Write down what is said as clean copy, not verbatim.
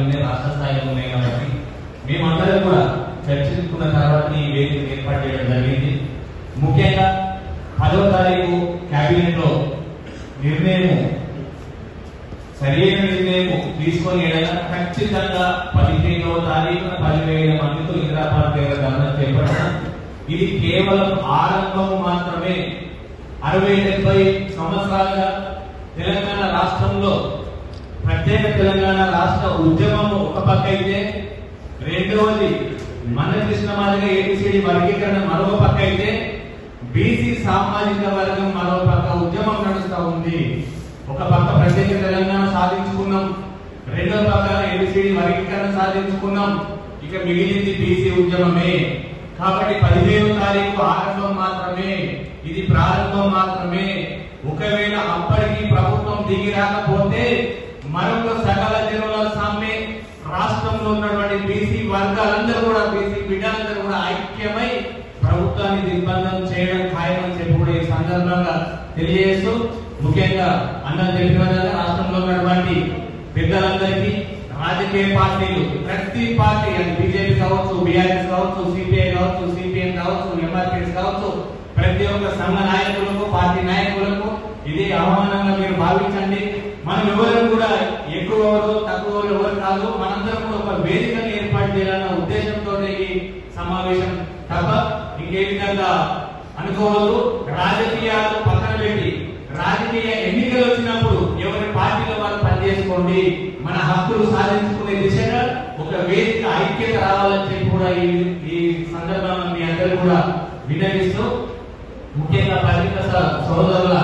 ఉన్నాయి, రాష్ట్ర స్థాయిలో ఉన్నాయి. కాబట్టి మేమందరం కూడా చర్చించుకున్న తర్వాత ఈ వేదిక ఏర్పాటు చేయడం జరిగింది. ముఖ్యంగా 10వ తారీఖు కేబినెట్ లో నిర్ణయం సరైన నిర్ణయం తీసుకొని ఏదైనా ఖచ్చితంగా 15వ తారీఖున 10,000 మందితో ఇందిరాపార్క్ దగ్గర ధర్నా చేపట్టడం ఇది కేవలం ఆరంభం మాత్రమే. 60-70 సంవత్సరాలుగా తెలంగాణ రాష్ట్రంలో ప్రత్యేక తెలంగాణ రాష్ట్ర ఉద్యమం ఒక పక్క అయితే, రెండవది మన కృష్ణ మాదిగా ఏబిసిడి వర్గీకరణ మరొక పక్క అయితే, బీసీ సామాజిక వర్గం మరో పక్క ఉద్యమం నడుస్తూ ఉంది. ఒక పక్క ప్రత్యేక తెలంగాణ సాధించుకున్నాం, రెండో పక్క ఏబిసిడి వర్గీకరణ సాధించుకున్నాం, ఇక మిగిలింది బీసీ ఉద్యమమే. కాబట్టి 15వ తారీఖు ఆరంభం మాత్రమే, ఇది ప్రారంభం మాత్రమే. ఒకవేళ అప్పటికి ప్రభుత్వం దిగి రాకపోతే మరొక సకల జనుల సమ్మె రాష్ట్రంలో ఉన్నటువంటి బీసీ వర్గాలందరూ కూడా, బీసీ బిడ్డలందరూ కూడా ఐక్యమై ప్రభుత్వాన్ని దిగ్బంధం చేయడం ఖాయమని చెప్పి కూడా ఈ సందర్భంగా తెలియజేస్తూ, ముఖ్యంగా అన్నం చెప్పిన రాష్ట్రంలో ఉన్నటువంటి పెద్దలందరికీ, రాజకీయ పార్టీలు ప్రతి పార్టీ బీజేపీ కావచ్చు, బీఆర్ఎస్ కావచ్చు, సిపిఐ కావచ్చు, సిపిఎం కావచ్చు, ఎంఆర్పీఎస్ కావచ్చు, ప్రతి ఒక్క సంఘ నాయకులకు, పార్టీ నాయకులకు ఇది అవమానంగా మీరు భావించండి. మనం ఎవరు కూడా ఎక్కువ తక్కువ ఎవరు కాదు, మనందరం కూడా ఒక వేదికను ఏర్పాటు చేయాలన్న ఉద్దేశంతో ఈ సమావేశం తప్ప ఇంకే విధంగా అనుకోవద్దు. రాజకీయాలు పక్కన పెట్టి రాజకీయ ఎన్నికలు వచ్చినప్పుడు ఎవరి పార్టీలో వాళ్ళు పనిచేసుకోండి. మన హక్కులు సాధించుకునే దిశగా ఒక వేదిక ఐక్యత రావాలని చెప్పి కూడా ఈ సందర్భంగా మీ అందరూ కూడా విన్నవిస్తూ, ముఖ్యంగా పత్రికా సోదరుల